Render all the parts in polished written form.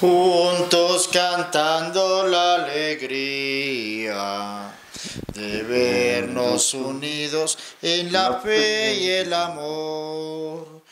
juntos cantando la alegría de vernos unidos en la fe y el amor,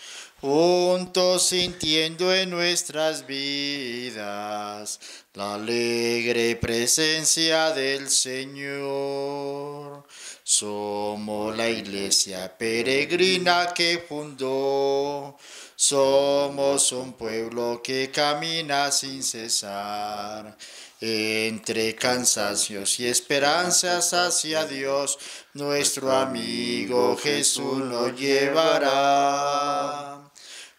juntos sintiendo en nuestras vidas la alegre presencia del Señor. Somos la iglesia peregrina que fundó. Somos un pueblo que camina sin cesar, entre cansancios y esperanzas hacia Dios. Nuestro amigo Jesús nos llevará.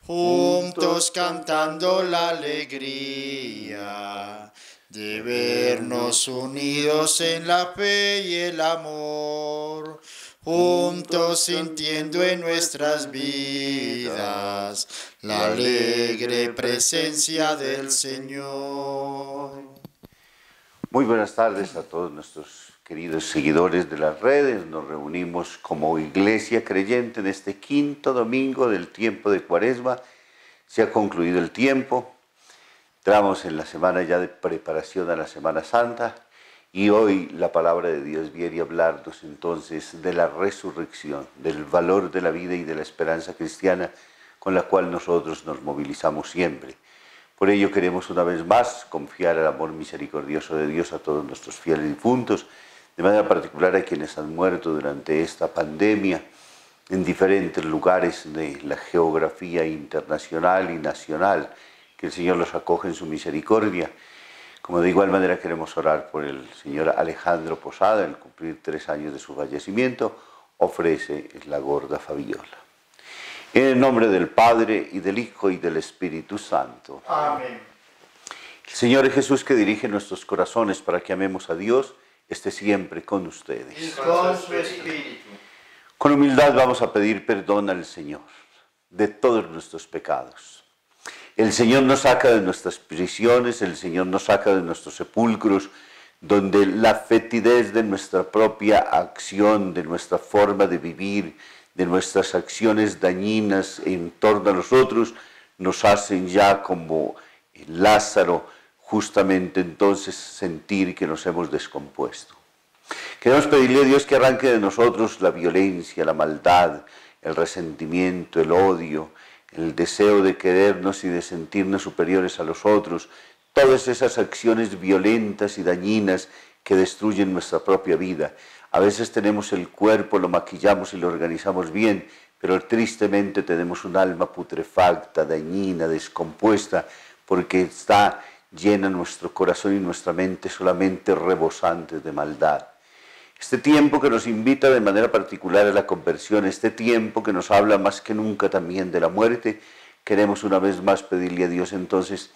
Juntos cantando la alegría de vernos unidos en la fe y el amor, juntos sintiendo en nuestras vidas la alegre presencia del Señor. Muy buenas tardes a todos nuestros queridos seguidores de las redes. Nos reunimos como iglesia creyente en este quinto domingo del tiempo de Cuaresma. Se ha concluido el tiempo. Entramos en la semana ya de preparación a la Semana Santa y hoy la palabra de Dios viene a hablarnos entonces de la resurrección, del valor de la vida y de la esperanza cristiana con la cual nosotros nos movilizamos siempre. Por ello queremos una vez más confiar el amor misericordioso de Dios a todos nuestros fieles difuntos, de manera particular a quienes han muerto durante esta pandemia en diferentes lugares de la geografía internacional y nacional, que el Señor los acoge en su misericordia. Como de igual manera queremos orar por el señor Alejandro Posada, al cumplir 3 años de su fallecimiento, ofrece la gorda Fabiola. En el nombre del Padre, y del Hijo, y del Espíritu Santo. Amén. El Señor Jesús, que dirige nuestros corazones para que amemos a Dios, esté siempre con ustedes. Y con su espíritu. Con humildad vamos a pedir perdón al Señor de todos nuestros pecados. El Señor nos saca de nuestras prisiones, el Señor nos saca de nuestros sepulcros, donde la fetidez de nuestra propia acción, de nuestra forma de vivir, de nuestras acciones dañinas en torno a nosotros, nos hacen ya como Lázaro, justamente entonces sentir que nos hemos descompuesto. Queremos pedirle a Dios que arranque de nosotros la violencia, la maldad, el resentimiento, el odio, el deseo de querernos y de sentirnos superiores a los otros, todas esas acciones violentas y dañinas que destruyen nuestra propia vida. A veces tenemos el cuerpo, lo maquillamos y lo organizamos bien, pero tristemente tenemos un alma putrefacta, dañina, descompuesta, porque está llena nuestro corazón y nuestra mente solamente rebosantes de maldad. Este tiempo que nos invita de manera particular a la conversión, este tiempo que nos habla más que nunca también de la muerte, queremos una vez más pedirle a Dios entonces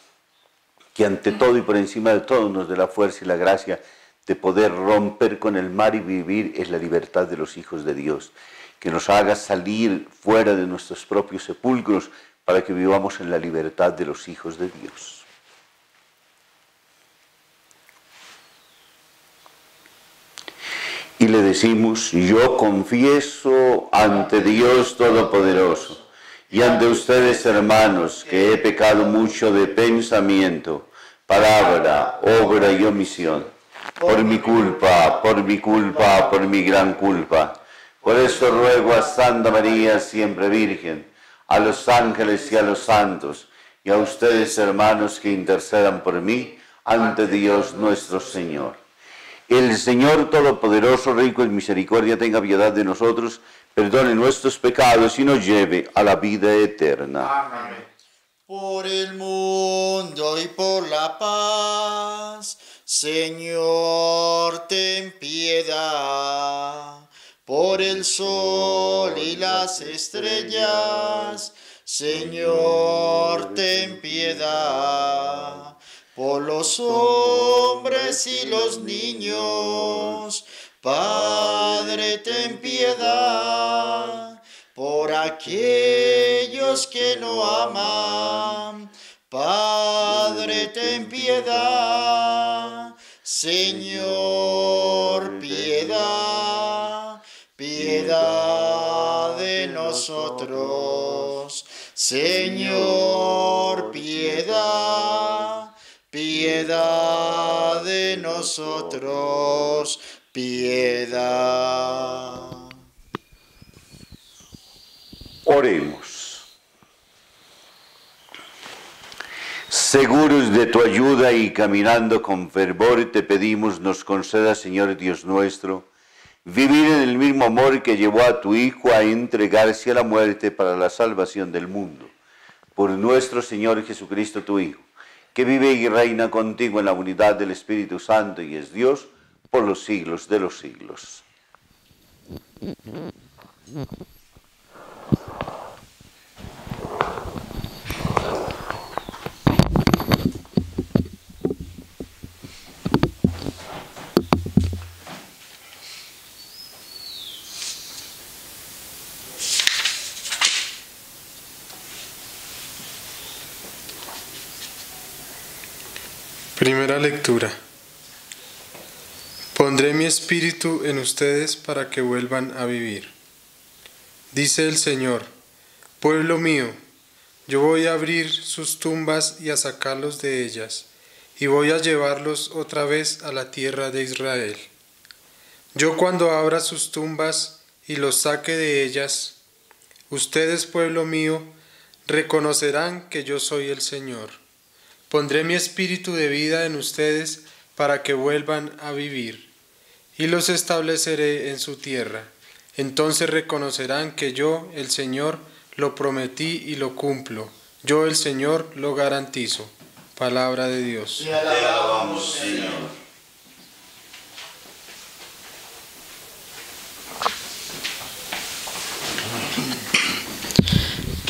que ante todo y por encima de todo nos dé la fuerza y la gracia de poder romper con el mal y vivir en la libertad de los hijos de Dios, que nos haga salir fuera de nuestros propios sepulcros para que vivamos en la libertad de los hijos de Dios. Y le decimos: yo confieso ante Dios Todopoderoso y ante ustedes, hermanos, que he pecado mucho de pensamiento, palabra, obra y omisión. Por mi culpa, por mi gran culpa. Por eso ruego a Santa María, siempre Virgen, a los ángeles y a los santos, y a ustedes, hermanos, que intercedan por mí ante Dios nuestro Señor. El Señor Todopoderoso, rico en misericordia, tenga piedad de nosotros, perdone nuestros pecados y nos lleve a la vida eterna. Amén. Por el mundo y por la paz, Señor, ten piedad. Por el sol y las estrellas, Señor, ten piedad. Por los hombres y los niños, Padre, ten piedad. Por aquellos que no aman, Padre, ten piedad. Señor, piedad, piedad de nosotros. Señor, piedad, piedad de nosotros, piedad. Oremos. Seguros de tu ayuda y caminando con fervor, te pedimos nos conceda, Señor Dios nuestro, vivir en el mismo amor que llevó a tu Hijo a entregarse a la muerte para la salvación del mundo. Por nuestro Señor Jesucristo, tu Hijo, que vive y reina contigo en la unidad del Espíritu Santo y es Dios por los siglos de los siglos. Primera lectura. Pondré mi espíritu en ustedes para que vuelvan a vivir. Dice el Señor, pueblo mío, yo voy a abrir sus tumbas y a sacarlos de ellas, y voy a llevarlos otra vez a la tierra de Israel. Yo cuando abra sus tumbas y los saque de ellas, ustedes, pueblo mío, reconocerán que yo soy el Señor. Pondré mi espíritu de vida en ustedes para que vuelvan a vivir, y los estableceré en su tierra. Entonces reconocerán que yo, el Señor, lo prometí y lo cumplo. Yo, el Señor, lo garantizo. Palabra de Dios. Te alabamos, Señor.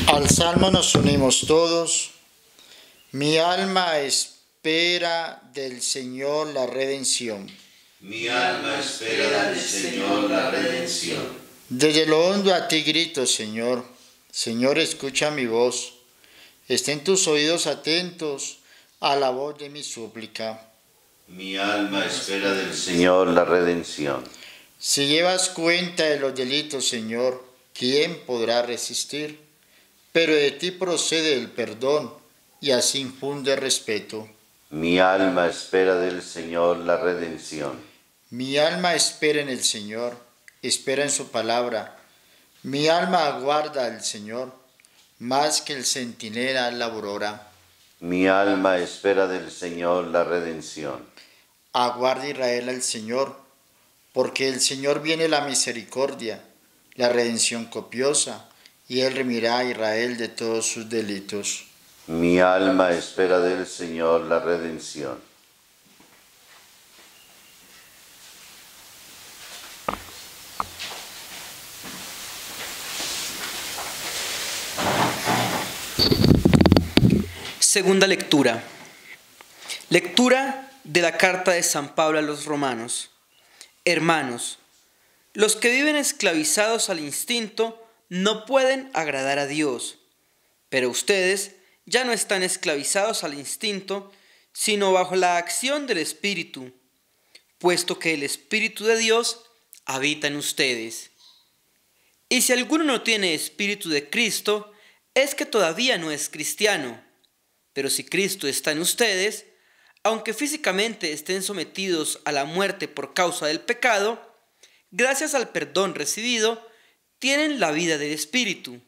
Al salmo nos unimos todos. Mi alma espera del Señor la redención. Mi alma espera del Señor la redención. Desde lo hondo a ti grito, Señor. Señor, escucha mi voz. Estén tus oídos atentos a la voz de mi súplica. Mi alma espera del Señor la redención. Si llevas cuenta de los delitos, Señor, ¿quién podrá resistir? Pero de ti procede el perdón, y así infunde respeto. Mi alma espera del Señor la redención. Mi alma espera en el Señor, espera en su palabra. Mi alma aguarda al Señor, más que el centinela la aurora. Mi alma espera del Señor la redención. Aguarda Israel al Señor, porque el Señor viene la misericordia, la redención copiosa, y Él remirá a Israel de todos sus delitos. Mi alma espera del Señor la redención. Segunda lectura. Lectura de la carta de San Pablo a los romanos. Hermanos, los que viven esclavizados al instinto no pueden agradar a Dios, pero ustedes ya no están esclavizados al instinto, sino bajo la acción del Espíritu, puesto que el Espíritu de Dios habita en ustedes. Y si alguno no tiene Espíritu de Cristo, es que todavía no es cristiano. Pero si Cristo está en ustedes, aunque físicamente estén sometidos a la muerte por causa del pecado, gracias al perdón recibido, tienen la vida del Espíritu.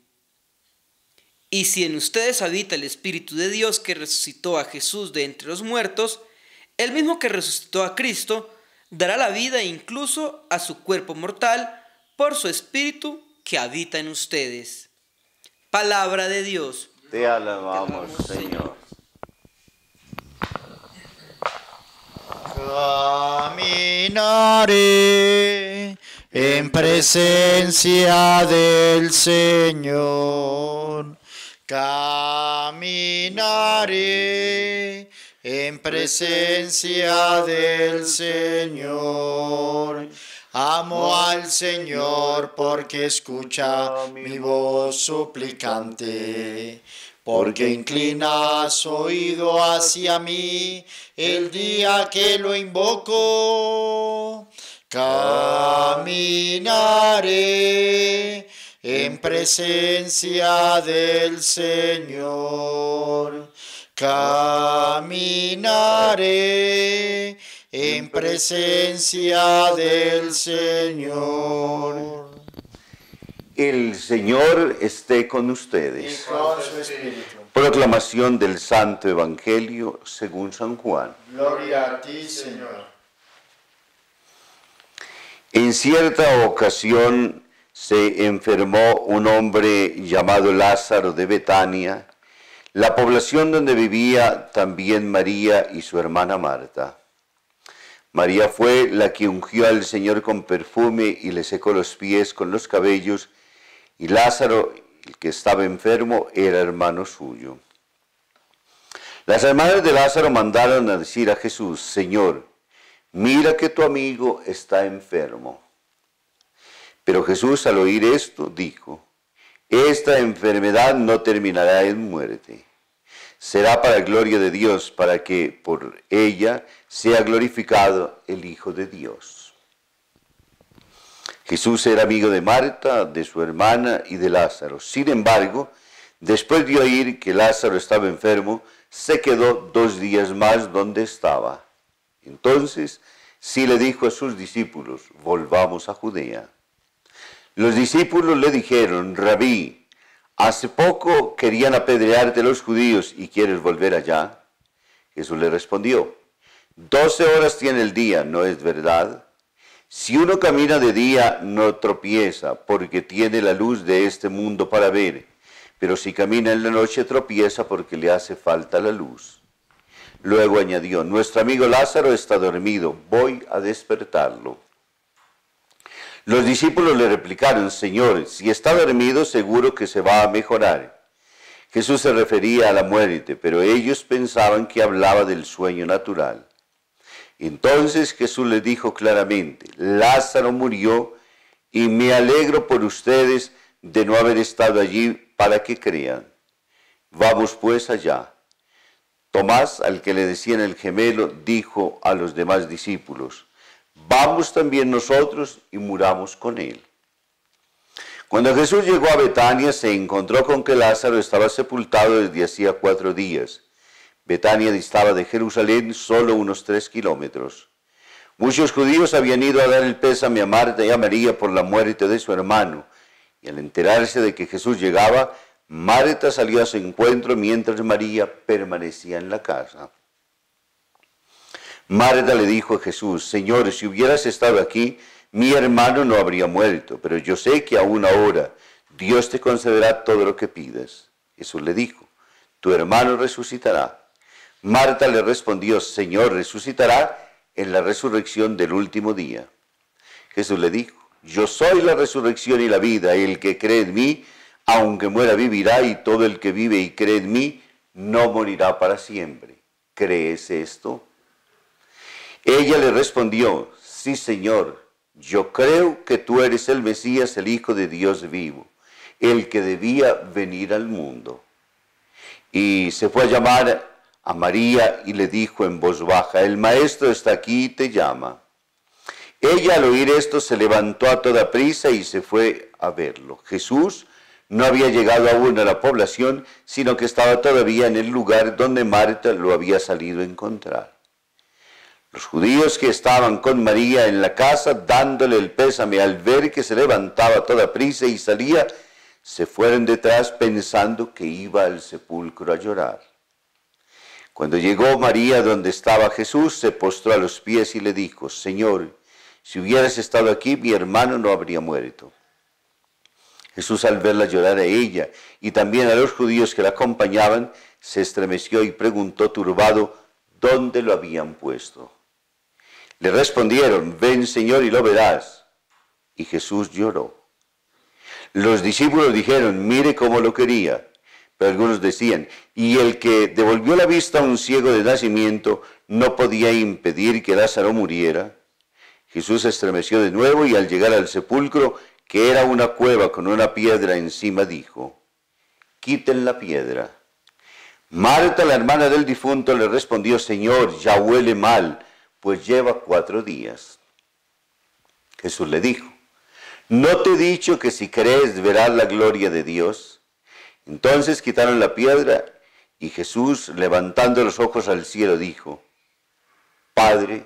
Y si en ustedes habita el Espíritu de Dios que resucitó a Jesús de entre los muertos, el mismo que resucitó a Cristo, dará la vida incluso a su cuerpo mortal por su Espíritu que habita en ustedes. Palabra de Dios. Te alabamos, Señor. Caminaré en presencia del Señor. Caminaré en presencia del Señor. Amo al Señor porque escucha mi voz suplicante. Porque inclinas oído hacia mí el día que lo invoco. Caminaré en presencia del Señor. caminaré en presencia del Señor. El Señor esté con ustedes. Con su espíritu. Proclamación del Santo Evangelio según San Juan. Gloria a ti, Señor. En cierta ocasión se enfermó un hombre llamado Lázaro de Betania, la población donde vivía también María y su hermana Marta. María fue la que ungió al Señor con perfume y le secó los pies con los cabellos, y Lázaro, el que estaba enfermo, era hermano suyo. Las hermanas de Lázaro mandaron a decir a Jesús: Señor, mira que tu amigo está enfermo. Pero Jesús, al oír esto, dijo: esta enfermedad no terminará en muerte. Será para gloria de Dios, para que por ella sea glorificado el Hijo de Dios. Jesús era amigo de Marta, de su hermana y de Lázaro. Sin embargo, después de oír que Lázaro estaba enfermo, se quedó 2 días más donde estaba. Entonces sí le dijo a sus discípulos: volvamos a Judea. Los discípulos le dijeron: Rabí, hace poco querían apedrearte los judíos y quieres volver allá. Jesús le respondió: 12 horas tiene el día, ¿no es verdad? Si uno camina de día no tropieza, porque tiene la luz de este mundo para ver, pero si camina en la noche tropieza porque le hace falta la luz. Luego añadió: nuestro amigo Lázaro está dormido, voy a despertarlo. Los discípulos le replicaron: Señor, si está dormido seguro que se va a mejorar. Jesús se refería a la muerte, pero ellos pensaban que hablaba del sueño natural. Entonces Jesús les dijo claramente: Lázaro murió y me alegro por ustedes de no haber estado allí para que crean. Vamos pues allá. Tomás, al que le decían el gemelo, dijo a los demás discípulos: vamos también nosotros y muramos con él. Cuando Jesús llegó a Betania, se encontró con que Lázaro estaba sepultado desde hacía 4 días. Betania distaba de Jerusalén solo unos 3 kilómetros. Muchos judíos habían ido a dar el pésame a Marta y a María por la muerte de su hermano, y al enterarse de que Jesús llegaba, Marta salió a su encuentro mientras María permanecía en la casa. Marta le dijo a Jesús: Señor, si hubieras estado aquí, mi hermano no habría muerto, pero yo sé que aún ahora Dios te concederá todo lo que pidas. Jesús le dijo: tu hermano resucitará. Marta le respondió: Señor, resucitará en la resurrección del último día. Jesús le dijo: yo soy la resurrección y la vida, y el que cree en mí, aunque muera vivirá, y todo el que vive y cree en mí, no morirá para siempre. ¿Crees esto? Ella le respondió: sí, Señor, yo creo que tú eres el Mesías, el Hijo de Dios vivo, el que debía venir al mundo. Y se fue a llamar a María y le dijo en voz baja: el Maestro está aquí y te llama. Ella, al oír esto, se levantó a toda prisa y se fue a verlo. Jesús no había llegado aún a la población, sino que estaba todavía en el lugar donde Marta lo había salido a encontrar. Los judíos que estaban con María en la casa, dándole el pésame al ver que se levantaba a toda prisa y salía, se fueron detrás pensando que iba al sepulcro a llorar. Cuando llegó María donde estaba Jesús, se postró a los pies y le dijo: Señor, si hubieras estado aquí, mi hermano no habría muerto. Jesús, al verla llorar a ella y también a los judíos que la acompañaban, se estremeció y preguntó turbado dónde lo habían puesto. Le respondieron: ven, Señor, y lo verás. Y Jesús lloró. Los discípulos dijeron: mire cómo lo quería. Pero algunos decían: y el que devolvió la vista a un ciego de nacimiento no podía impedir que Lázaro muriera. Jesús se estremeció de nuevo y al llegar al sepulcro, que era una cueva con una piedra encima, dijo: quiten la piedra. Marta, la hermana del difunto, le respondió: Señor, ya huele mal, pues lleva 4 días. Jesús le dijo: ¿no te he dicho que si crees verás la gloria de Dios? Entonces quitaron la piedra Y Jesús, levantando los ojos al cielo, dijo: Padre,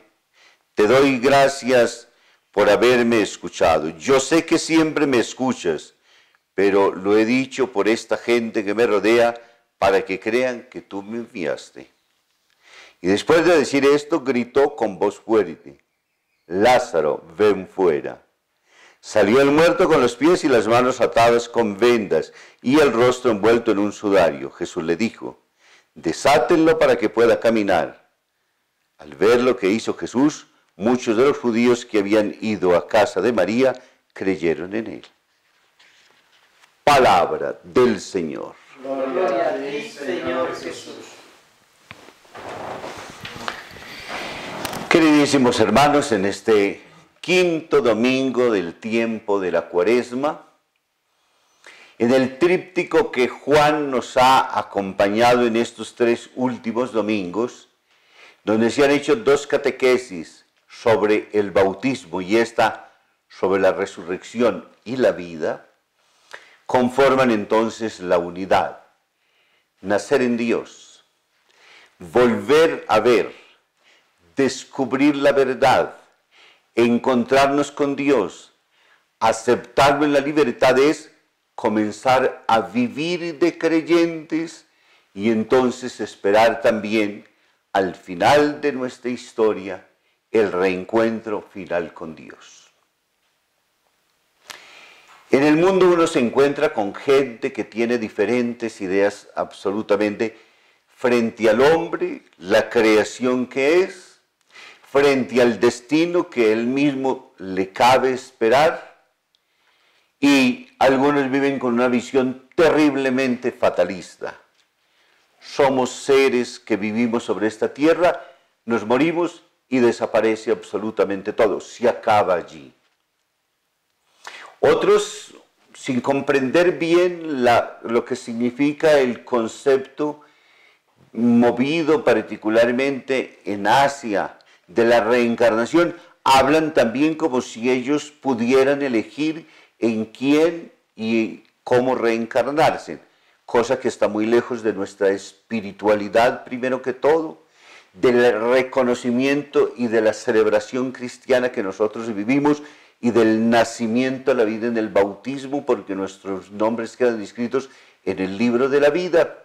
te doy gracias por haberme escuchado. Yo sé que siempre me escuchas, pero lo he dicho por esta gente que me rodea para que crean que tú me enviaste. Y después de decir esto, gritó con voz fuerte: Lázaro, ven fuera. Salió el muerto con los pies y las manos atadas con vendas y el rostro envuelto en un sudario. Jesús le dijo: desátenlo para que pueda caminar. Al ver lo que hizo Jesús, muchos de los judíos que habían ido a casa de María creyeron en él. Palabra del Señor. Gloria a ti, Señor Jesús. Queridísimos hermanos, en este quinto domingo del tiempo de la Cuaresma, en el tríptico que Juan nos ha acompañado en estos 3 últimos domingos, donde se han hecho 2 catequesis sobre el bautismo y esta sobre la resurrección y la vida, conforman entonces la unidad. Nacer en Dios, volver a ver, descubrir la verdad, encontrarnos con Dios, aceptarlo en la libertad es comenzar a vivir de creyentes y entonces esperar también al final de nuestra historia el reencuentro final con Dios. En el mundo uno se encuentra con gente que tiene diferentes ideas absolutamente frente al hombre, la creación que es, frente al destino que él mismo le cabe esperar, y algunos viven con una visión terriblemente fatalista. Somos seres que vivimos sobre esta tierra, nos morimos y desaparece absolutamente todo, se acaba allí. Otros, sin comprender bien lo que significa el concepto movido particularmente en Asia de la reencarnación, hablan también como si ellos pudieran elegir en quién y cómo reencarnarse, cosa que está muy lejos de nuestra espiritualidad primero que todo, del reconocimiento y de la celebración cristiana que nosotros vivimos y del nacimiento a la vida en el bautismo, porque nuestros nombres quedan inscritos en el libro de la vida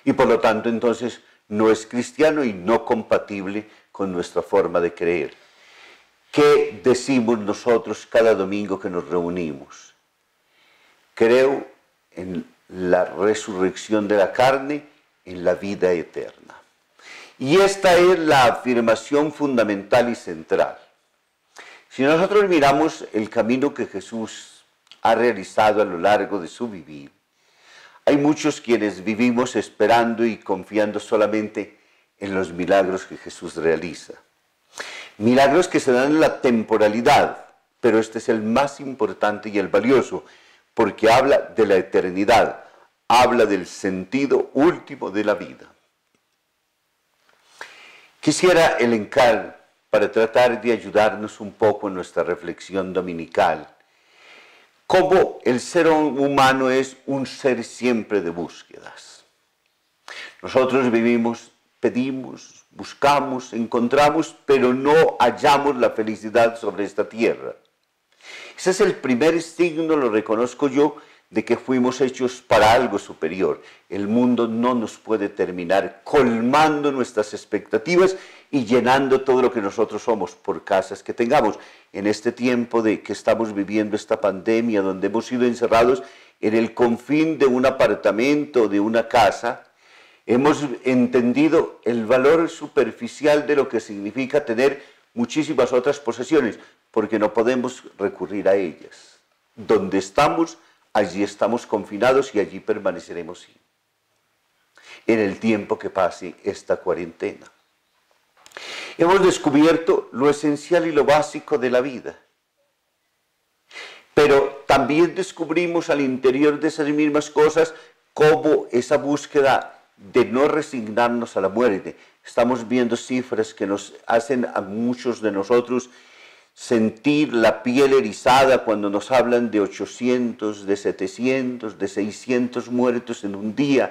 y por lo tanto entonces no es cristiano y no compatible con nuestra forma de creer. ¿Qué decimos nosotros cada domingo que nos reunimos? Creo en la resurrección de la carne, en la vida eterna. Y esta es la afirmación fundamental y central. Si nosotros miramos el camino que Jesús ha realizado a lo largo de su vivir, hay muchos quienes vivimos esperando y confiando solamente en los milagros que Jesús realiza. Milagros que se dan en la temporalidad, pero este es el más importante y el valioso, porque habla de la eternidad, habla del sentido último de la vida. Quisiera elencar, para tratar de ayudarnos un poco en nuestra reflexión dominical, cómo el ser humano es un ser siempre de búsquedas. Nosotros vivimos, pedimos, buscamos, encontramos, pero no hallamos la felicidad sobre esta tierra. Ese es el primer signo, lo reconozco yo, de que fuimos hechos para algo superior. El mundo no nos puede terminar colmando nuestras expectativas y llenando todo lo que nosotros somos por casas que tengamos. En este tiempo de que estamos viviendo esta pandemia, donde hemos sido encerrados en el confín de un apartamento, de una casa, hemos entendido el valor superficial de lo que significa tener muchísimas otras posesiones, porque no podemos recurrir a ellas. Donde estamos, allí estamos confinados y allí permaneceremos en el tiempo que pase esta cuarentena. Hemos descubierto lo esencial y lo básico de la vida, pero también descubrimos al interior de esas mismas cosas cómo esa búsqueda de no resignarnos a la muerte. Estamos viendo cifras que nos hacen a muchos de nosotros sentir la piel erizada cuando nos hablan de 800, de 700, de 600 muertos en un día,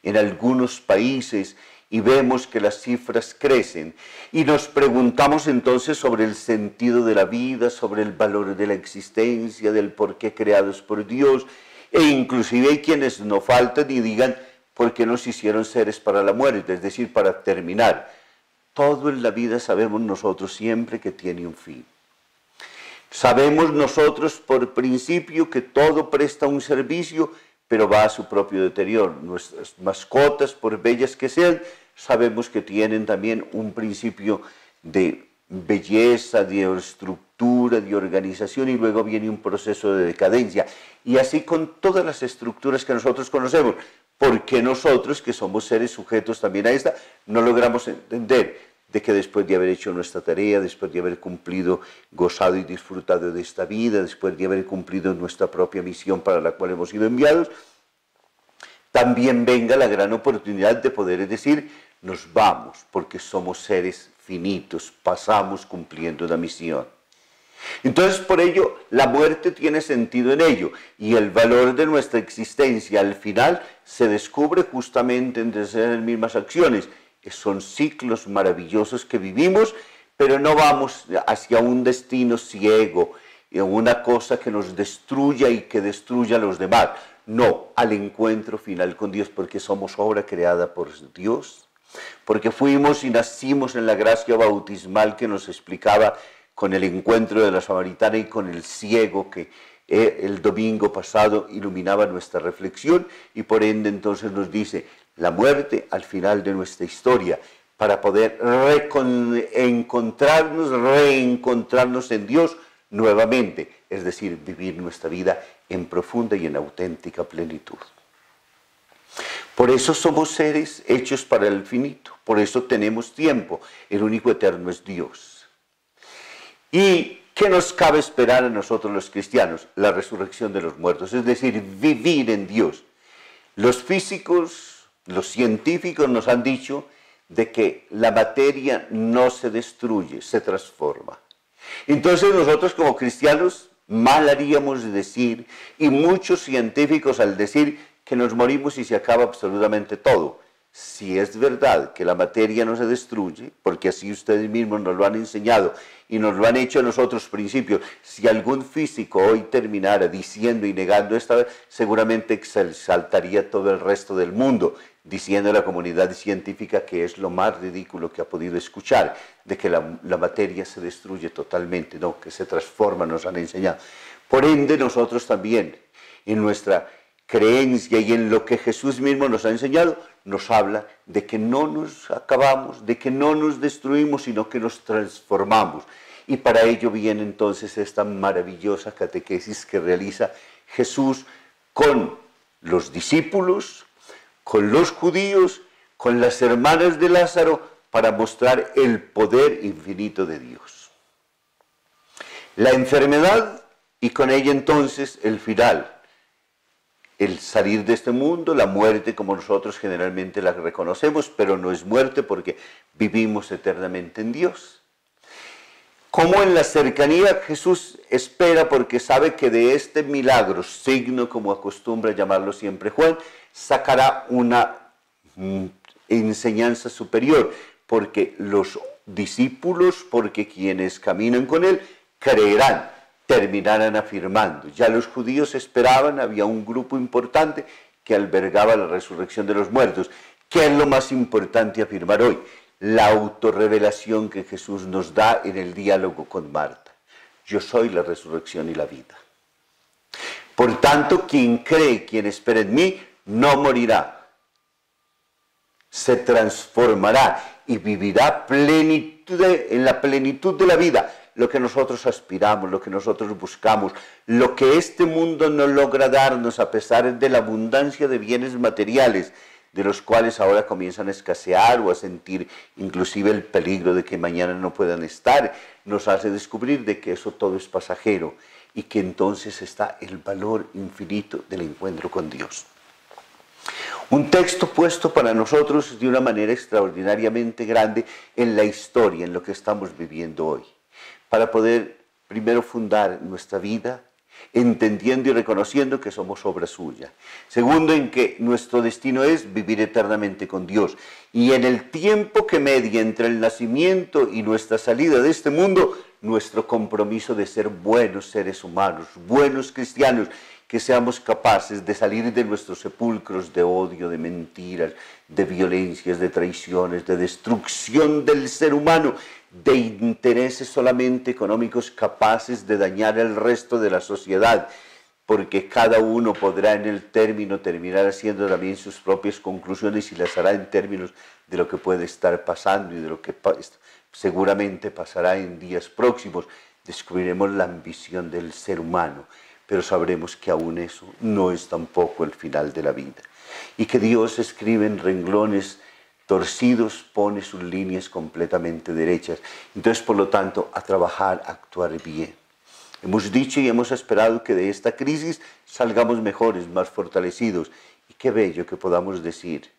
en algunos países y vemos que las cifras crecen y nos preguntamos entonces sobre el sentido de la vida, sobre el valor de la existencia, del por qué creados por Dios, e inclusive hay quienes no faltan y digan por qué nos hicieron seres para la muerte, es decir, para terminar. Todo en la vida sabemos nosotros siempre que tiene un fin. Sabemos nosotros por principio que todo presta un servicio, pero va a su propio deterioro. Nuestras mascotas, por bellas que sean, sabemos que tienen también un principio de belleza, de estructura, de organización, y luego viene un proceso de decadencia. Y así con todas las estructuras que nosotros conocemos, porque nosotros, que somos seres sujetos también a esta, no logramos entender de que después de haber hecho nuestra tarea, después de haber cumplido, gozado y disfrutado de esta vida, después de haber cumplido nuestra propia misión para la cual hemos sido enviados, también venga la gran oportunidad de poder decir, nos vamos, porque somos seres finitos, pasamos cumpliendo la misión. Entonces, por ello, la muerte tiene sentido en ello, y el valor de nuestra existencia al final se descubre justamente en esas mismas acciones, que son ciclos maravillosos que vivimos, pero no vamos hacia un destino ciego, una cosa que nos destruya y que destruya a los demás. No, al encuentro final con Dios, porque somos obra creada por Dios, porque fuimos y nacimos en la gracia bautismal que nos explicaba con el encuentro de la samaritana y con el ciego que el domingo pasado iluminaba nuestra reflexión, y por ende entonces nos dice la muerte al final de nuestra historia, para poder reencontrarnos en Dios nuevamente, es decir, vivir nuestra vida en profunda y en auténtica plenitud. Por eso somos seres hechos para el finito, por eso tenemos tiempo, el único eterno es Dios. ¿Y qué nos cabe esperar a nosotros los cristianos? La resurrección de los muertos, es decir, vivir en Dios. Los físicos, los científicos nos han dicho de que la materia no se destruye, se transforma. Entonces nosotros como cristianos mal haríamos de decir, y muchos científicos al decir que nos morimos y se acaba absolutamente todo. Si es verdad que la materia no se destruye, porque así ustedes mismos nos lo han enseñado y nos lo han hecho a nosotros principios, si algún físico hoy terminara diciendo y negando esta vez, seguramente saltaría todo el resto del mundo, diciendo a la comunidad científica que es lo más ridículo que ha podido escuchar, de que la materia se destruye totalmente, no, que se transforma, nos han enseñado. Por ende, nosotros también, en nuestra creencia y en lo que Jesús mismo nos ha enseñado, nos habla de que no nos acabamos, de que no nos destruimos, sino que nos transformamos. Y para ello viene entonces esta maravillosa catequesis que realiza Jesús con los discípulos, con los judíos, con las hermanas de Lázaro, para mostrar el poder infinito de Dios. La enfermedad y con ella entonces el final, el salir de este mundo, la muerte como nosotros generalmente la reconocemos, pero no es muerte porque vivimos eternamente en Dios. Como en la cercanía Jesús espera, porque sabe que de este milagro, signo como acostumbra llamarlo siempre Juan, sacará una enseñanza superior, porque los discípulos, porque quienes caminan con él, creerán, terminarán afirmando. Ya los judíos esperaban, había un grupo importante que albergaba la resurrección de los muertos. ¿Qué es lo más importante afirmar hoy? La autorrevelación que Jesús nos da en el diálogo con Marta. Yo soy la resurrección y la vida. Por tanto, quien cree, quien espera en mí, no morirá. Se transformará y vivirá en la plenitud de la vida. Lo que nosotros aspiramos, lo que nosotros buscamos, lo que este mundo no logra darnos a pesar de la abundancia de bienes materiales, de los cuales ahora comienzan a escasear o a sentir inclusive el peligro de que mañana no puedan estar, nos hace descubrir de que eso todo es pasajero y que entonces está el valor infinito del encuentro con Dios. Un texto puesto para nosotros de una manera extraordinariamente grande en la historia, en lo que estamos viviendo hoy, para poder primero fundar nuestra vida entendiendo y reconociendo que somos obra suya. Segundo, en que nuestro destino es vivir eternamente con Dios. Y en el tiempo que media entre el nacimiento y nuestra salida de este mundo, nuestro compromiso de ser buenos seres humanos, buenos cristianos, que seamos capaces de salir de nuestros sepulcros de odio, de mentiras, de violencias, de traiciones, de destrucción del ser humano, de intereses solamente económicos capaces de dañar el resto de la sociedad, porque cada uno podrá en el término terminar haciendo también sus propias conclusiones y las hará en términos de lo que puede estar pasando y de lo que seguramente pasará en días próximos. Descubriremos la ambición del ser humano, pero sabremos que aún eso no es tampoco el final de la vida. Y que Dios escribe en renglones torcidos, pone sus líneas completamente derechas. Entonces, por lo tanto, a trabajar, a actuar bien. Hemos dicho y hemos esperado que de esta crisis salgamos mejores, más fortalecidos. Y qué bello que podamos decir,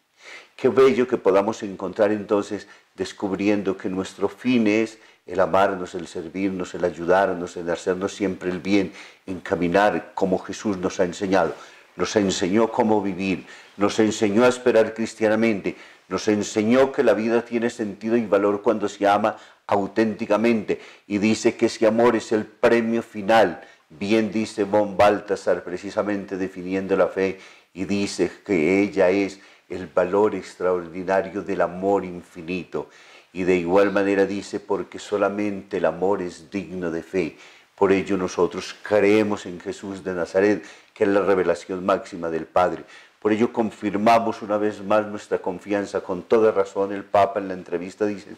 qué bello que podamos encontrar entonces descubriendo que nuestro fin es el amarnos, el servirnos, el ayudarnos, el hacernos siempre el bien, en caminar como Jesús nos ha enseñado. Nos enseñó cómo vivir, nos enseñó a esperar cristianamente, nos enseñó que la vida tiene sentido y valor cuando se ama auténticamente, y dice que ese amor es el premio final. Bien dice von Balthasar, precisamente definiendo la fe, y dice que ella es el valor extraordinario del amor infinito. Y de igual manera dice, porque solamente el amor es digno de fe. Por ello nosotros creemos en Jesús de Nazaret, que es la revelación máxima del Padre. Por ello confirmamos una vez más nuestra confianza. Con toda razón el Papa en la entrevista dice,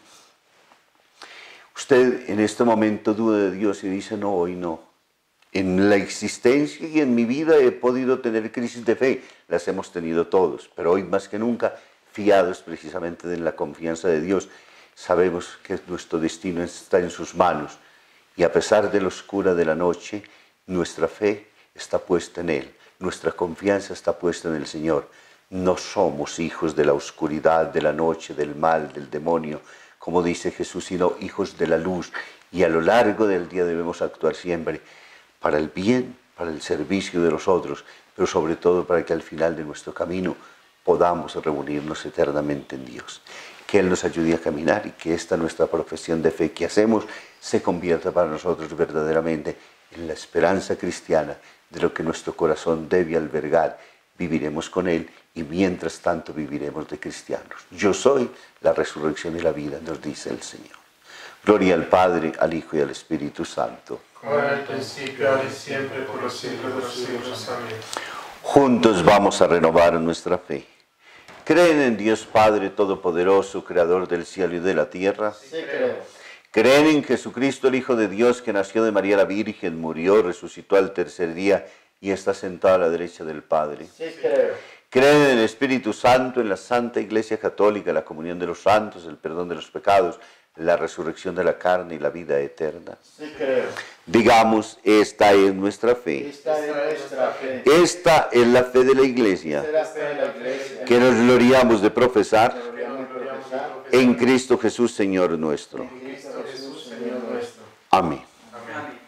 usted en este momento duda de Dios, y dice, no, hoy no. En la existencia y en mi vida he podido tener crisis de fe, las hemos tenido todos, pero hoy más que nunca, fiados precisamente en la confianza de Dios, sabemos que nuestro destino está en sus manos, y a pesar de la oscura de la noche, nuestra fe está puesta en Él, nuestra confianza está puesta en el Señor. No somos hijos de la oscuridad, de la noche, del mal, del demonio, como dice Jesús, sino hijos de la luz, y a lo largo del día debemos actuar siempre para el bien, para el servicio de los otros, pero sobre todo para que al final de nuestro camino podamos reunirnos eternamente en Dios. Que Él nos ayude a caminar y que esta nuestra profesión de fe que hacemos se convierta para nosotros verdaderamente en la esperanza cristiana de lo que nuestro corazón debe albergar. Viviremos con Él y mientras tanto viviremos de cristianos. Yo soy la resurrección y la vida, nos dice el Señor. Gloria al Padre, al Hijo y al Espíritu Santo. Como en el principio, ahora y siempre, por los siglos de los siglos. Amén. Juntos vamos a renovar nuestra fe. ¿Creen en Dios Padre Todopoderoso, Creador del cielo y de la tierra? Sí, creo. ¿Creen en Jesucristo, el Hijo de Dios, que nació de María la Virgen, murió, resucitó al tercer día y está sentado a la derecha del Padre? Sí, creo. ¿Creen en el Espíritu Santo, en la Santa Iglesia Católica, la comunión de los santos, el perdón de los pecados, la resurrección de la carne y la vida eterna? Sí, creo. Digamos, esta es nuestra fe. Esta es nuestra fe. Esta es la fe de la Iglesia, Esta es la fe de la Iglesia. que nos gloriamos de profesar Gloriamos y profesar en Cristo Jesús, Señor nuestro. en Cristo Jesús, Señor nuestro. Amén. Amén.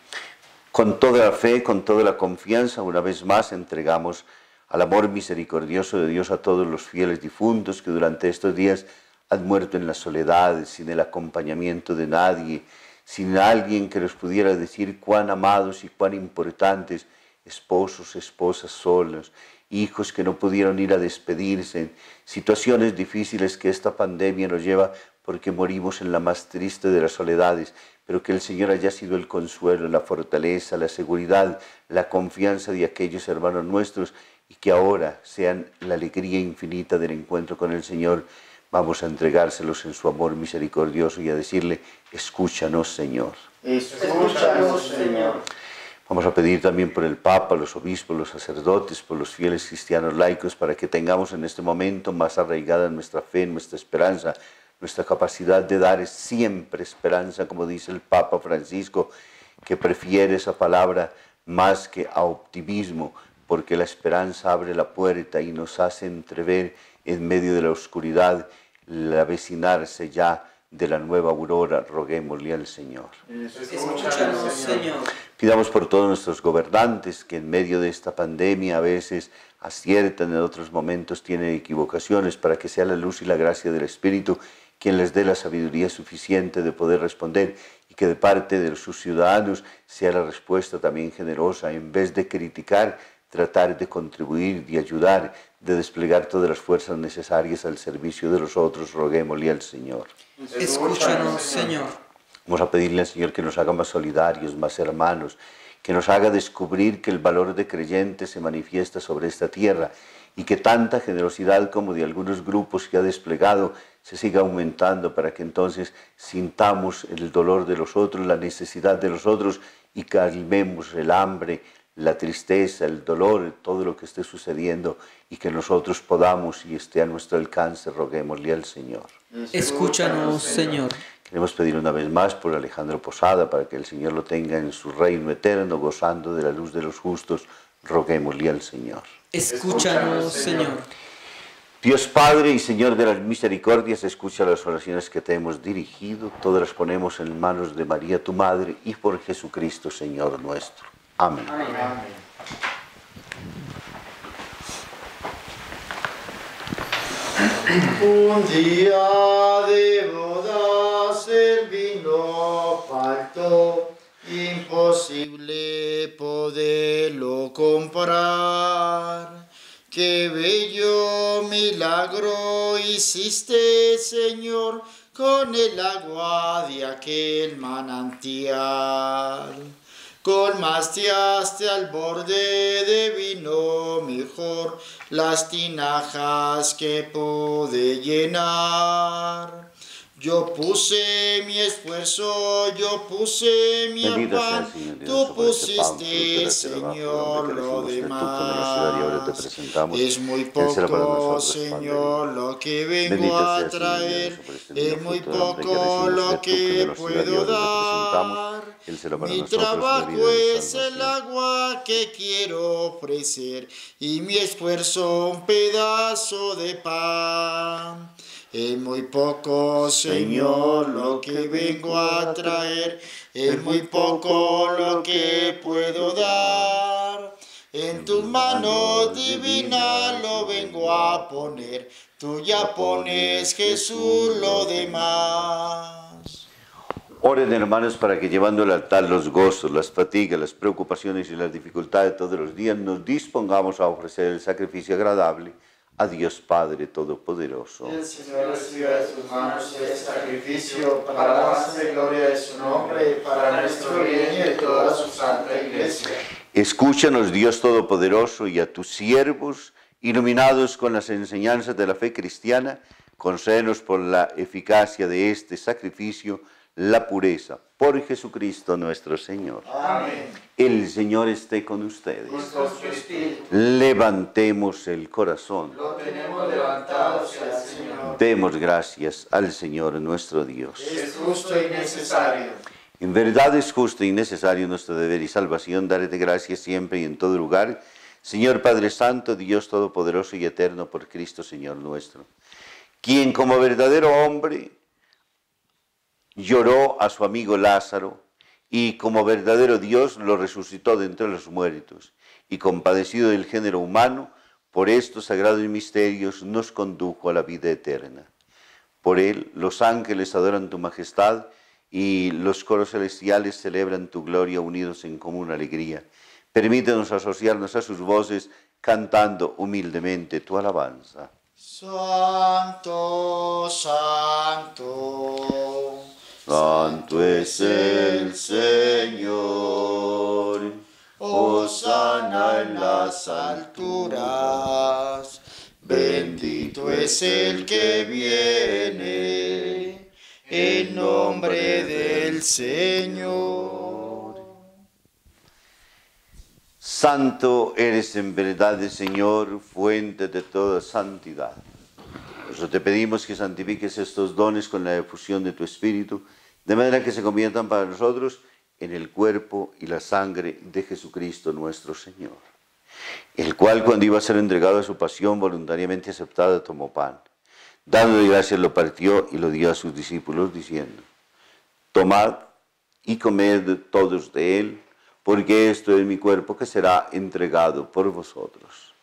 Con toda la fe, con toda la confianza, una vez más entregamos al amor misericordioso de Dios a todos los fieles difuntos que durante estos días han muerto en la soledad, sin el acompañamiento de nadie, sin alguien que les pudiera decir cuán amados y cuán importantes, esposos, esposas solos, hijos que no pudieron ir a despedirse, situaciones difíciles que esta pandemia nos lleva porque morimos en la más triste de las soledades, pero que el Señor haya sido el consuelo, la fortaleza, la seguridad, la confianza de aquellos hermanos nuestros y que ahora sean la alegría infinita del encuentro con el Señor. Vamos a entregárselos en su amor misericordioso y a decirle, escúchanos, Señor. Escúchanos, Señor. Vamos a pedir también por el Papa, los obispos, los sacerdotes, por los fieles cristianos laicos, para que tengamos en este momento más arraigada nuestra fe, nuestra esperanza, nuestra capacidad de dar siempre esperanza, como dice el Papa Francisco, que prefiere esa palabra más que a optimismo, porque la esperanza abre la puerta y nos hace entrever en medio de la oscuridad el avecinarse ya de la nueva aurora. Roguémosle al Señor. Escúchanos, Señor. Pidamos por todos nuestros gobernantes que en medio de esta pandemia a veces aciertan, en otros momentos tienen equivocaciones, para que sea la luz y la gracia del Espíritu quien les dé la sabiduría suficiente de poder responder, y que de parte de sus ciudadanos sea la respuesta también generosa, en vez de criticar, tratar de contribuir, de ayudar, de desplegar todas las fuerzas necesarias al servicio de los otros. Roguémosle al Señor. Escúchanos, Señor. Vamos a pedirle al Señor que nos haga más solidarios, más hermanos, que nos haga descubrir que el valor de creyente se manifiesta sobre esta tierra, y que tanta generosidad como de algunos grupos que ha desplegado se siga aumentando, para que entonces sintamos el dolor de los otros, la necesidad de los otros, y calmemos el hambre, la tristeza, el dolor, todo lo que esté sucediendo, y que nosotros podamos y esté a nuestro alcance. Roguémosle al Señor. Escúchanos, Señor. Queremos pedir una vez más por Alejandro Posada, para que el Señor lo tenga en su reino eterno, gozando de la luz de los justos. Roguémosle al Señor. Escúchanos, Señor. Dios Padre y Señor de las misericordias, escucha las oraciones que te hemos dirigido. Todas las ponemos en manos de María, tu Madre, y por Jesucristo, Señor nuestro. Amén. Amén. Un día de bodas el vino faltó, imposible poderlo comprar. Qué bello milagro hiciste, Señor, con el agua de aquel manantial. Colmaste hasta el borde de vino mejor las tinajas que pude llenar. Yo puse mi esfuerzo, yo puse mi afán, tú pusiste, Señor, lo demás. Es muy poco, Señor, lo que vengo a traer, es muy poco lo que puedo dar. Mi trabajo es el agua que quiero ofrecer, y mi esfuerzo un pedazo de pan. Es muy poco, Señor, lo que vengo a traer, es muy poco lo que puedo dar. En tus manos divinas lo vengo a poner, tú ya pones, Jesús, lo demás. Oren, hermanos, para que llevando al altar los gozos, las fatigas, las preocupaciones y las dificultades de todos los días, nos dispongamos a ofrecer el sacrificio agradable a Dios Padre Todopoderoso. El Señor reciba de sus manos este sacrificio para la alabanza y gloria de su nombre, para nuestro bien y de toda su santa Iglesia. Escúchanos, Dios Todopoderoso, y a tus siervos, iluminados con las enseñanzas de la fe cristiana, concédenos por la eficacia de este sacrificio la pureza. Por Jesucristo nuestro Señor. Amén. El Señor esté con ustedes. Con su espíritu. Levantemos el corazón. Lo tenemos levantado hacia el Señor. Demos gracias al Señor nuestro Dios. Es justo y necesario. En verdad es justo y necesario nuestro deber y salvación darte gracias siempre y en todo lugar, Señor Padre Santo, Dios Todopoderoso y Eterno, por Cristo Señor nuestro, quien como verdadero hombre lloró a su amigo Lázaro, y como verdadero Dios lo resucitó de entre los muertos, y compadecido del género humano, por estos sagrados misterios nos condujo a la vida eterna. Por él los ángeles adoran tu majestad, y los coros celestiales celebran tu gloria unidos en común alegría. Permítenos asociarnos a sus voces, cantando humildemente tu alabanza. Santo, santo. Santo es el Señor, Hosana en las alturas, bendito es el que viene, en nombre del Señor. Santo eres en verdad, Señor, fuente de toda santidad. Por eso te pedimos que santifiques estos dones con la efusión de tu Espíritu, de manera que se conviertan para nosotros en el cuerpo y la sangre de Jesucristo nuestro Señor, el cual, cuando iba a ser entregado a su pasión voluntariamente aceptada, tomó pan. Dándole gracias, lo partió y lo dio a sus discípulos, diciendo: Tomad y comed todos de él, porque esto es mi cuerpo que será entregado por vosotros.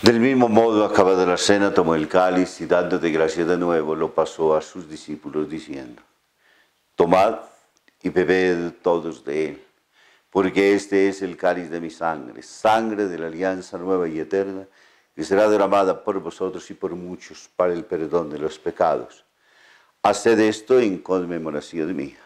Del mismo modo, acabada la cena, tomó el cáliz y dándote gracias de nuevo, lo pasó a sus discípulos diciendo: Tomad y bebed todos de él, porque este es el cáliz de mi sangre, sangre de la alianza nueva y eterna, que será derramada por vosotros y por muchos para el perdón de los pecados. Haced esto en conmemoración mía.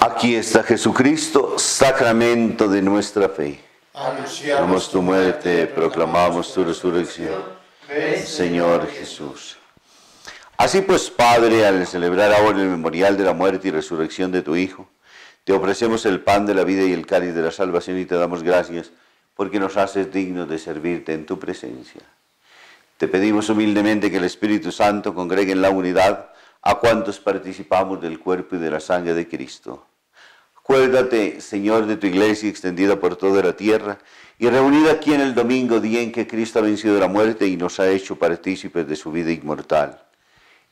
Aquí está Jesucristo, sacramento de nuestra fe. Anunciamos tu muerte, proclamamos tu resurrección. Ven, Señor Jesús. Así pues, Padre, al celebrar ahora el memorial de la muerte y resurrección de tu Hijo, te ofrecemos el pan de la vida y el cáliz de la salvación y te damos gracias porque nos haces dignos de servirte en tu presencia. Te pedimos humildemente que el Espíritu Santo congregue en la unidad a cuantos participamos del cuerpo y de la sangre de Cristo. Acuérdate, Señor, de tu iglesia extendida por toda la tierra y reunida aquí en el domingo, día en que Cristo ha vencido la muerte y nos ha hecho partícipes de su vida inmortal.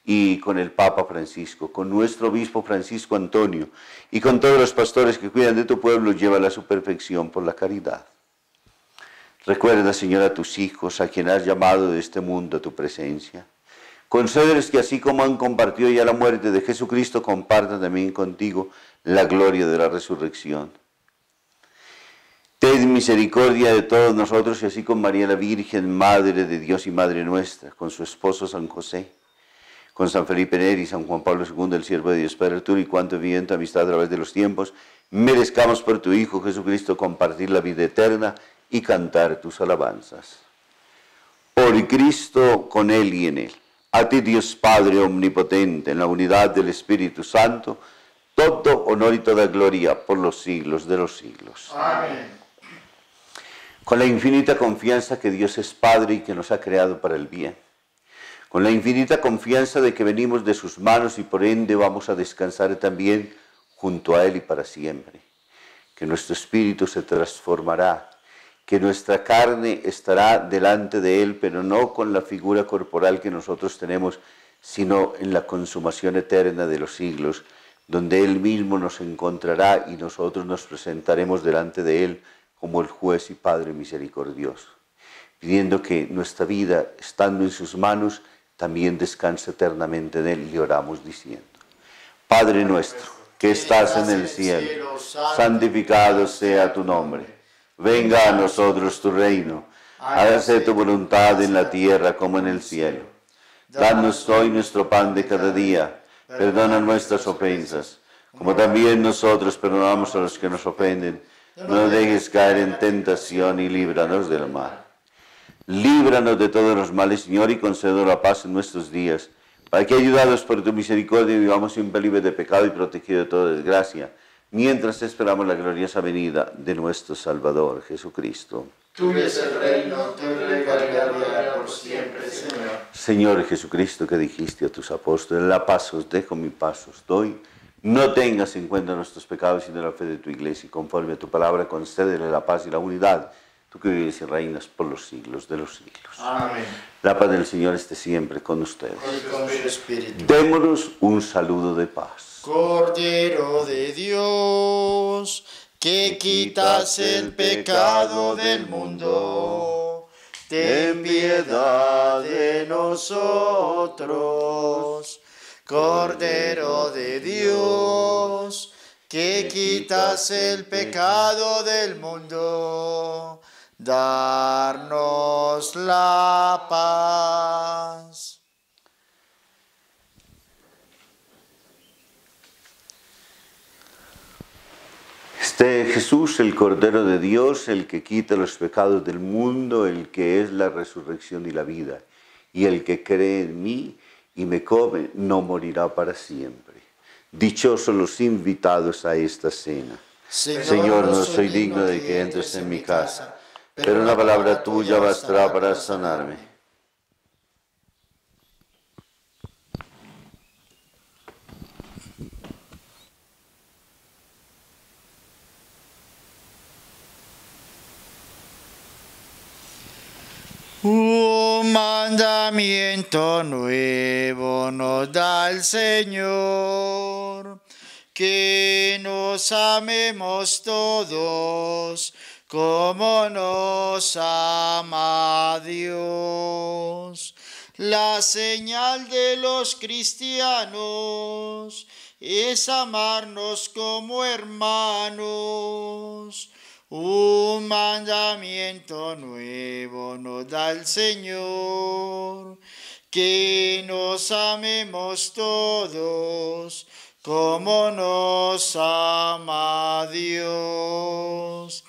Y con el Papa Francisco, con nuestro obispo Francisco Antonio y con todos los pastores que cuidan de tu pueblo, llévala a su perfección por la caridad. Recuerda, Señor, a tus hijos, a quien has llamado de este mundo a tu presencia. Concédeles que así como han compartido ya la muerte de Jesucristo, compartan también contigo la gloria de la resurrección. Ten misericordia de todos nosotros y así con María la Virgen, Madre de Dios y Madre nuestra, con su esposo San José, con San Felipe Neri, San Juan Pablo II, el siervo de Dios Padre Arturo, y cuanto viviendo en tu amistad a través de los tiempos, merezcamos por tu Hijo Jesucristo compartir la vida eterna y cantar tus alabanzas. Por Cristo, con Él y en Él. A ti, Dios Padre omnipotente, en la unidad del Espíritu Santo, todo honor y toda gloria por los siglos de los siglos. Amén. Con la infinita confianza que Dios es Padre y que nos ha creado para el bien. Con la infinita confianza de que venimos de sus manos y por ende vamos a descansar también junto a Él y para siempre. Que nuestro espíritu se transformará, que nuestra carne estará delante de Él, pero no con la figura corporal que nosotros tenemos, sino en la consumación eterna de los siglos, donde Él mismo nos encontrará y nosotros nos presentaremos delante de Él como el juez y Padre misericordioso, pidiendo que nuestra vida, estando en sus manos, también descanse eternamente en Él, y oramos diciendo: Padre nuestro, que estás en el cielo, santificado sea tu nombre. Venga a nosotros tu reino, hágase tu voluntad en la tierra como en el cielo. Danos hoy nuestro pan de cada día, perdona nuestras ofensas, como también nosotros perdonamos a los que nos ofenden. No nos dejes caer en tentación y líbranos del mal. Líbranos de todos los males, Señor, y concédenos la paz en nuestros días, para que, ayudados por tu misericordia, vivamos siempre libres de pecado y protegidos de toda desgracia, mientras esperamos la gloriosa venida de nuestro Salvador, Jesucristo. Tuyo es el reino, tuyo es la gloria por siempre, Señor. Señor Jesucristo, que dijiste a tus apóstoles: la paz os dejo, mi paz os doy. No tengas en cuenta nuestros pecados, sino la fe de tu iglesia, y conforme a tu palabra concédele la paz y la unidad, tú que vives y reinas por los siglos de los siglos. Amén. La paz del Señor esté siempre con ustedes. Y con su espíritu. Démonos un saludo de paz. Cordero de Dios, que quitas el pecado del mundo, ten piedad de nosotros. Cordero de Dios, que quitas el pecado del mundo, darnos la paz. Este Jesús, el Cordero de Dios, el que quita los pecados del mundo, el que es la resurrección y la vida, y el que cree en mí y me come, no morirá para siempre. Dichosos los invitados a esta cena. Señor, no soy digno de que entres en mi casa, pero una palabra tuya bastará para sanarme. Un mandamiento nuevo nos da el Señor, que nos amemos todos como nos ama Dios. La señal de los cristianos es amarnos como hermanos. Un mandamiento nuevo nos da el Señor, que nos amemos todos como nos ama Dios.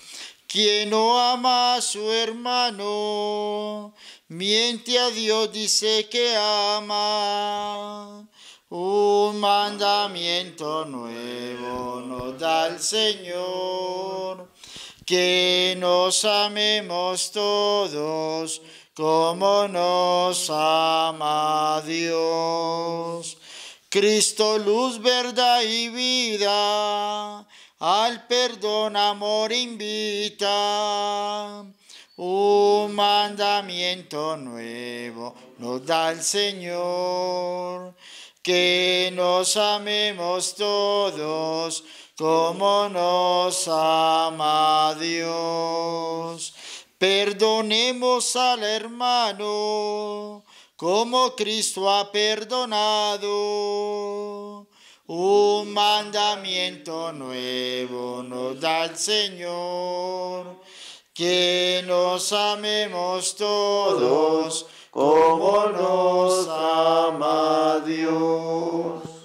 Quien no ama a su hermano, miente a Dios, dice que ama. Un mandamiento nuevo nos da el Señor, que nos amemos todos como nos ama Dios. Cristo, luz, verdad y vida, al perdón, amor invita. Un mandamiento nuevo nos da el Señor, que nos amemos todos como nos ama Dios. Perdonemos al hermano como Cristo ha perdonado. Un mandamiento nuevo nos da el Señor, que nos amemos todos como nos ama Dios.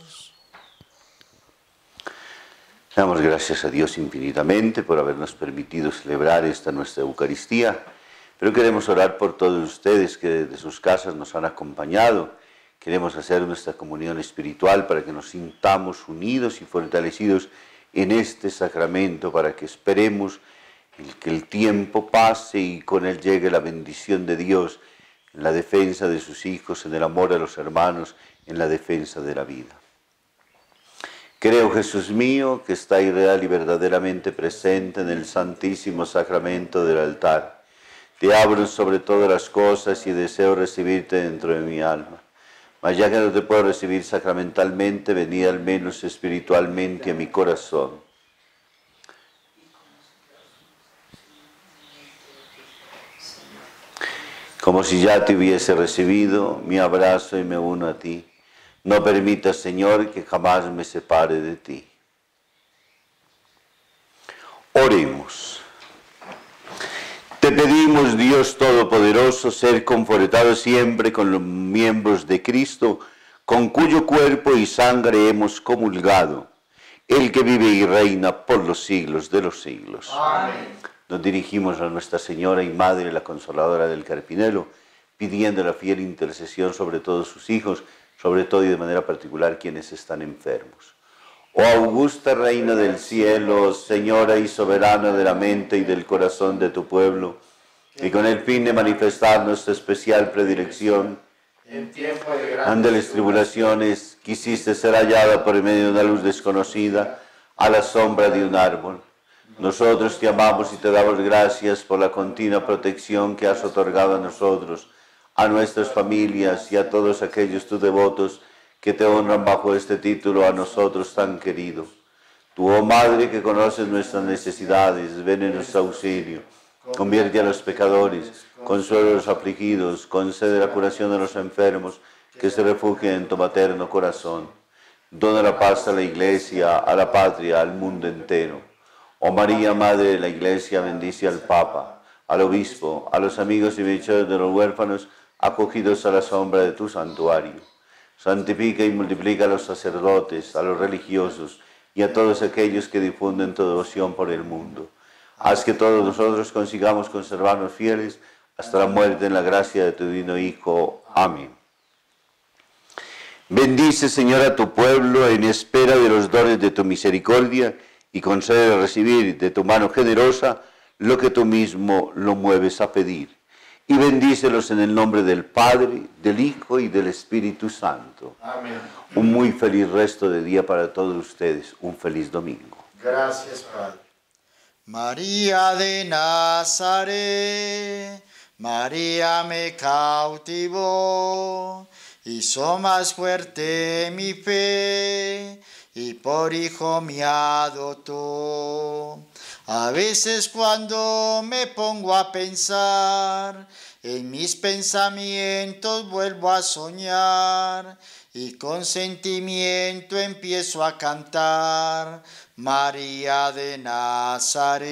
Damos gracias a Dios infinitamente por habernos permitido celebrar esta nuestra Eucaristía, pero queremos orar por todos ustedes que desde sus casas nos han acompañado. Queremos hacer nuestra comunión espiritual para que nos sintamos unidos y fortalecidos en este sacramento, para que esperemos que el tiempo pase y con él llegue la bendición de Dios en la defensa de sus hijos, en el amor a los hermanos, en la defensa de la vida. Creo, Jesús mío, que estáis real y verdaderamente presente en el santísimo sacramento del altar. Te abro sobre todas las cosas y deseo recibirte dentro de mi alma. Mas ya que no te puedo recibir sacramentalmente, venid al menos espiritualmente a mi corazón. Como si ya te hubiese recibido, me abrazo y me uno a ti. No permitas, Señor, que jamás me separe de ti. Oremos. Te pedimos, Dios Todopoderoso, ser confortado siempre con los miembros de Cristo, con cuyo cuerpo y sangre hemos comulgado, el que vive y reina por los siglos de los siglos. Amén. Nos dirigimos a Nuestra Señora y Madre, la Consoladora del Carpinelo, pidiendo la fiel intercesión sobre todos sus hijos, sobre todo y de manera particular quienes están enfermos. Oh augusta Reina del cielo, Señora y soberana de la mente y del corazón de tu pueblo, y con el fin de manifestar nuestra especial predilección, En tiempo de grandes tribulaciones, quisiste ser hallada por medio de una luz desconocida a la sombra de un árbol. Nosotros te amamos y te damos gracias por la continua protección que has otorgado a nosotros, a nuestras familias y a todos aquellos tus devotos que te honran bajo este título a nosotros tan querido. Tú, oh Madre, que conoces nuestras necesidades, ven en nuestro auxilio, convierte a los pecadores, consuela a los afligidos, concede la curación a los enfermos, que se refugien en tu materno corazón. Dona la paz a la Iglesia, a la patria, al mundo entero. Oh María, Madre de la Iglesia, bendice al Papa, al Obispo, a los amigos y bienhechores de los huérfanos, acogidos a la sombra de tu santuario. Santifica y multiplica a los sacerdotes, a los religiosos, y a todos aquellos que difunden tu devoción por el mundo. Haz que todos nosotros consigamos conservarnos fieles hasta la muerte en la gracia de tu divino Hijo. Amén. Bendice, Señor, a tu pueblo en espera de los dones de tu misericordia y concede recibir de tu mano generosa lo que tú mismo lo mueves a pedir. Y bendícelos en el nombre del Padre, del Hijo y del Espíritu Santo. Amén. Un muy feliz resto de día para todos ustedes. Un feliz domingo. Gracias, Padre. María de Nazaret, María me cautivó, hizo más fuerte mi fe y por hijo me adoptó. A veces cuando me pongo a pensar, en mis pensamientos vuelvo a soñar y con sentimiento empiezo a cantar, María de Nazaret.